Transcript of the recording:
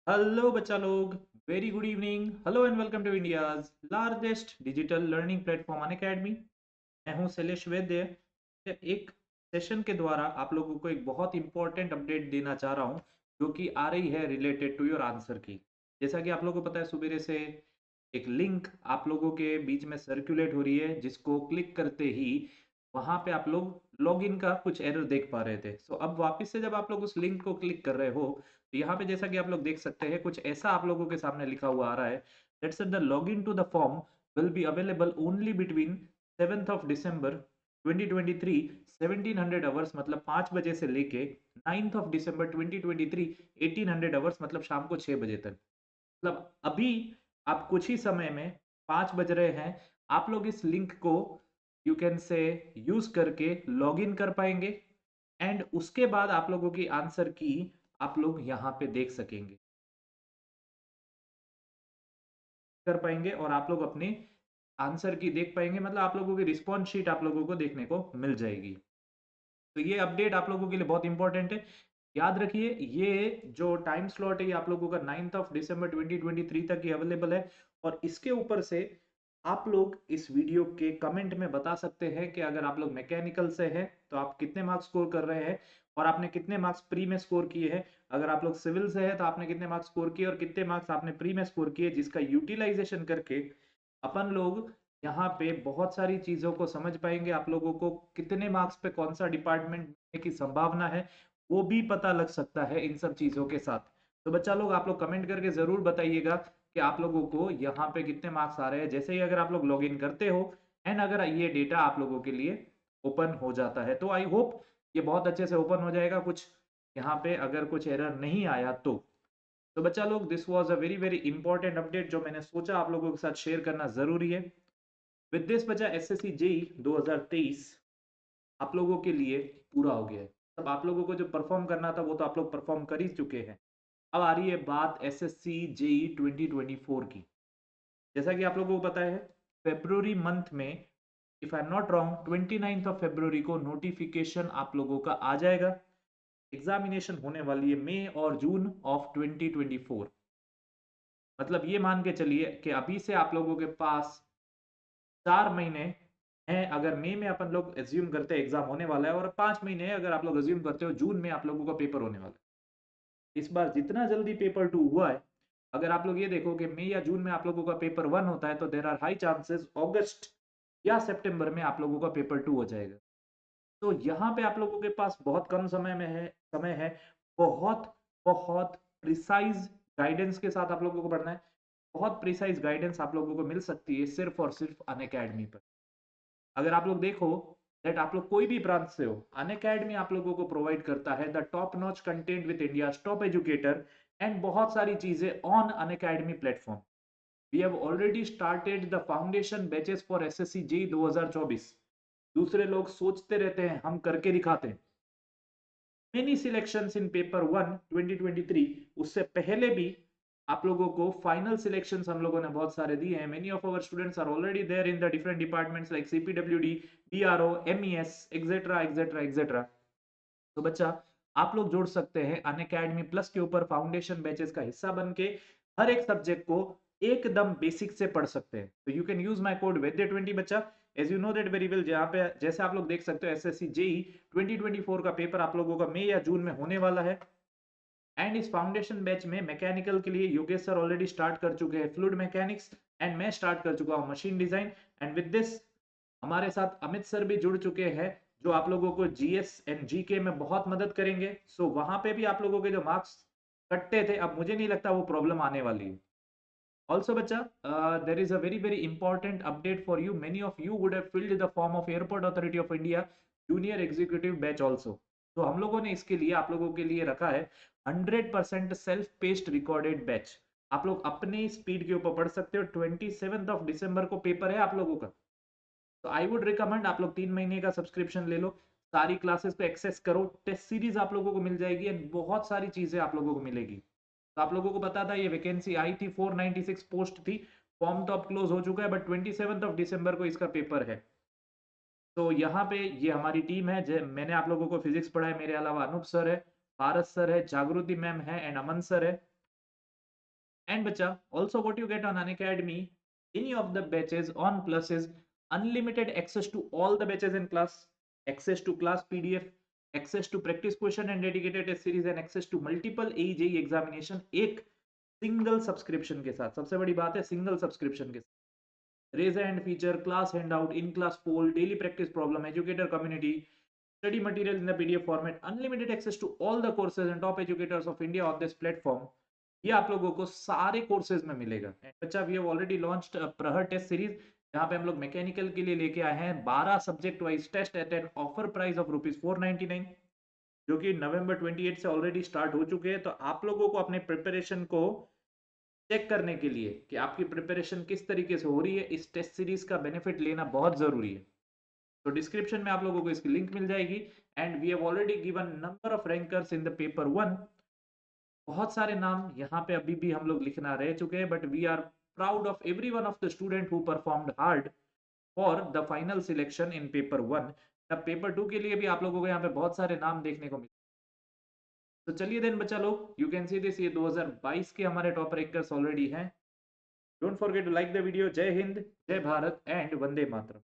Hello बच्चा लोग। Very good evening. Hello and welcome to India's largest digital learning platform Unacademy. मैं हूं शैलेश वैद्य। एक सेशन के द्वारा आप लोगों को एक बहुत इंपॉर्टेंट अपडेट देना चाह रहा हूं जो कि आ रही है रिलेटेड टू योर आंसर की। जैसा कि आप लोगों को पता है, सुबह से एक लिंक आप लोगों के बीच में सर्कुलेट हो रही है, जिसको क्लिक करते ही वहां पे आप लोग लॉगिन का कुछ एरर देख पा रहे थे। सो अब वापस से जब आप लोग उस लिंक को क्लिक कर रहे हो तो यहाँ पे जैसा कि आप लोग देख सकते हैं, कुछ ऐसा आप लोगों के सामने लिखा हुआ आ रहा है that said the login to the form will be available only between 7th of December 2023 1700 hours मतलब 5 बजे से लेके 9th ऑफ दिसंबर 2023 1800 आवर्स मतलब शाम को 6 बजे तक। मतलब अभी आप कुछ ही समय में 5 बज रहे हैं, आप लोग इस लिंक को यू कैन से यूज करके लॉग इन कर पाएंगे एंड उसके बाद आप लोगों की आंसर की आप लोग यहाँ पे देख सकेंगे कर पाएंगे और आप लोग अपने आंसर की देख पाएंगे, मतलब आप लोगों की रिस्पॉन्स शीट आप लोगों को देखने को मिल जाएगी। तो ये अपडेट आप लोगों के लिए बहुत इंपॉर्टेंट है। याद रखिए, ये जो टाइम स्लॉट है ये आप लोगों का 9th ऑफ दिसंबर 2023 तक ही अवेलेबल है। और इसके ऊपर से आप लोग इस वीडियो के कमेंट में बता सकते हैं कि अगर आप लोग मैकेनिकल से हैं तो आप कितने मार्क्स स्कोर कर रहे हैं और आपने कितने मार्क्स प्री में स्कोर किए हैं। अगर आप लोग सिविल से हैं तो आपने कितने मार्क्स स्कोर किए और कितने मार्क्स आपने प्री में स्कोर किए, जिसका यूटिलाइजेशन करके अपन लोग यहाँ पे बहुत सारी चीजों को समझ पाएंगे। आप लोगों को कितने मार्क्स पे कौन सा डिपार्टमेंट मिलने की संभावना है वो भी पता लग सकता है इन सब चीजों के साथ। तो बच्चा लोग, आप लोग कमेंट करके जरूर बताइएगा कि आप लोगों को यहाँ पे कितने मार्क्स आ रहे हैं जैसे ही अगर आप लोग लॉग इन करते हो एंड अगर ये डेटा आप लोगों के लिए ओपन हो जाता है। तो आई होप ये बहुत अच्छे से ओपन हो जाएगा, कुछ यहाँ पे अगर कुछ एरर नहीं आया तो बच्चा लोग, this was a very very important update जो मैंने सोचा आप लोगों के साथ शेयर करना जरूरी है। विद दिस बच्चा, एसएससी जेई 2023 आप लोगों के लिए पूरा हो गया है। तब आप लोगों को जो परफॉर्म करना था वो तो आप लोग परफॉर्म कर ही चुके हैं। अब आ रही है बात एसएससी जेई 2024 की। जैसा कि आप लोगों को पता है, फेब्रुवरी मंथ में, if I am not wrong, 29th of February को नोटिफिकेशन आप लोगों का आ जाएगा। एग्जामिनेशन होने वाली है मई और जून ऑफ 2024। मतलब ये मान के चलिए कि अभी से आप लोगों के पास 4 महीने हैं। अगर मई में अपन लोग एज्यूम करते हैं एग्जाम होने वाला है, और 5 महीने हैं अगर आप लोग एज्यूम करते हो जून में आप लोगों का पेपर होने वाला है। इस बार जितना जल्दी पेपर 2 हुआ है, अगर आप लोग ये देखो कि मई या जून में आप लोगों का पेपर 1 होता है तो देर आर हाई चांसेस अगस्त या सितंबर में आप लोगों का पेपर 2 हो जाएगा। तो यहाँ पे आप लोगों के पास बहुत कम समय है। बहुत बहुत प्रिसाइज गाइडेंस के साथ आप लोगों को पढ़ना है। बहुत प्रिसाइज गाइडेंस आप लोगों को मिल सकती है सिर्फ और सिर्फ अनअकैडमी पर। अगर आप लोग देखो दैट आप लोग कोई भी ब्रांच से हो, अनअकैडमी आप लोगों को प्रोवाइड करता है the top notch content with India top educator and बहुत सारी चीजें on Unacademy platform. We have already started the foundation batches for SSC JE 2024। दूसरे लोग सोचते रहते हैं, हम करके दिखाते हैं। मेनी सिलेक्शंस इन पेपर 1 2023, उससे पहले भी आप लोगों को फाइनल सिलेक्शंस हम लोगों ने बहुत सारे दिए हैं। Many of our students are already there in the different departments like CPWD, BRO, MES, etcetera etcetera etcetera. तो बच्चा, आप लोग जोड़ सकते हैं अनअकैडमी प्लस के ऊपर फाउंडेशन बैचेस का हिस्सा बन के हर एक सब्जेक्ट को एकदम बेसिक से पढ़ सकते हैं। तो you can use my code वैद्य20 बच्चा। As you know that very well, जहाँ पे जैसे आप लोग देख सकते हो एसएससी जेई 2024 का पेपर आप लोगों का मई या जून में होने वाला है। एंड इस फाउंडेशन बैच में मैकेनिकल के लिए योगेश सर ऑलरेडी स्टार्ट कर चुके हैं फ्लूइड मैकेनिक्स एंड मैं स्टार्ट कर चुका हूँ machine design. And with this हमारे साथ अमित सर भी जुड़ चुके हैं जो आप लोगों को जीएस एंड जीके में बहुत मदद करेंगे। सो वहां पे भी आप लोगों के जो मार्क्स कटते थे, अब मुझे नहीं लगता वो प्रॉब्लम आने वाली है। Also, bacha, there is a very, very important update for you. Many of you would have filled the form of Airport Authority of India Junior Executive Batch also. तो हम लोगों ने इसके लिए आप लोगों के लिए रखा है 100% सेल्फ पेस्ड रिकॉर्डेड बैच। आप लोग अपने स्पीड के ऊपर पढ़ सकते हो। 27th ऑफ दिसंबर को पेपर है आप लोगों का। तो आई वुड रिकमेंड आप लोग 3 महीने का सब्सक्रिप्शन ले लो, सारी क्लासेस को एक्सेस करो, टेस्ट सीरीज आप लोगों को मिल जाएगी एंड बहुत सारी चीजें आप लोगों को मिलेगी। तो आप लोगों को पता था ये वैकेंसी आई थी, 496 पोस्ट थी। फॉर्म तो अब क्लोज हो चुका है बट 27th ऑफ दिसंबर को इसका पेपर है। तो यहाँ पे ये हमारी टीम है। मैंने आप लोगों को फिजिक्स पढ़ा है, मेरे अलावा अनूप सर है, पारस सर है, जागृति मैम है एंड अमन सर है। And bacha, also what you get on Unacademy, any of the batches on Plus is unlimited access to all the batches in class, access to class PDF, access to practice question and dedicated test series, and access to multiple AJE examination एक single subscription के साथ। सबसे बड़ी बात है single subscription के साथ। Raise hand feature, class handout, in class poll, daily practice problem, educator community, study material in the PDF format, unlimited access to all the courses and top educators of India on this platform। ये आप लोगों को सारे courses में मिलेगा। बच्चा, we have already launched प्रहर test series, जहां पे हम लोग मैकेनिकल के लिए लेके आए हैं 12 subject wise test at an offer price of ₹499, जो कि नवंबर 28 से ऑलरेडी स्टार्ट हो चुके हैं। तो आप लोगों को अपने प्रिपरेशन को चेक करने के लिए कि आपकी प्रिपरेशन किस तरीके से हो रही है, इस टेस्ट सीरीज का बेनिफिट लेना बहुत जरूरी है। तो डिस्क्रिप्शन में आप लोगों को इसकी लिंक मिल जाएगी। And we have already given number of rankers in the paper 1। बहुत सारे नाम यहाँ पे अभी भी हम लोग लिखना रह चुके हैं, but we are proud of every one of the student who performed hard for the final selection in paper 1। तब पेपर 2 के लिए भी आप लोगों को यहाँ पे बहुत सारे नाम देखने को मिले। तो चलिए देन बच्चा लोग, यू कैन सी दिस, ये 2022 के हमारे टॉप रैंकर्स ऑलरेडी हैं। Don't forget to like the video. जय हिंद, जय भारत एंड वंदे मातरम।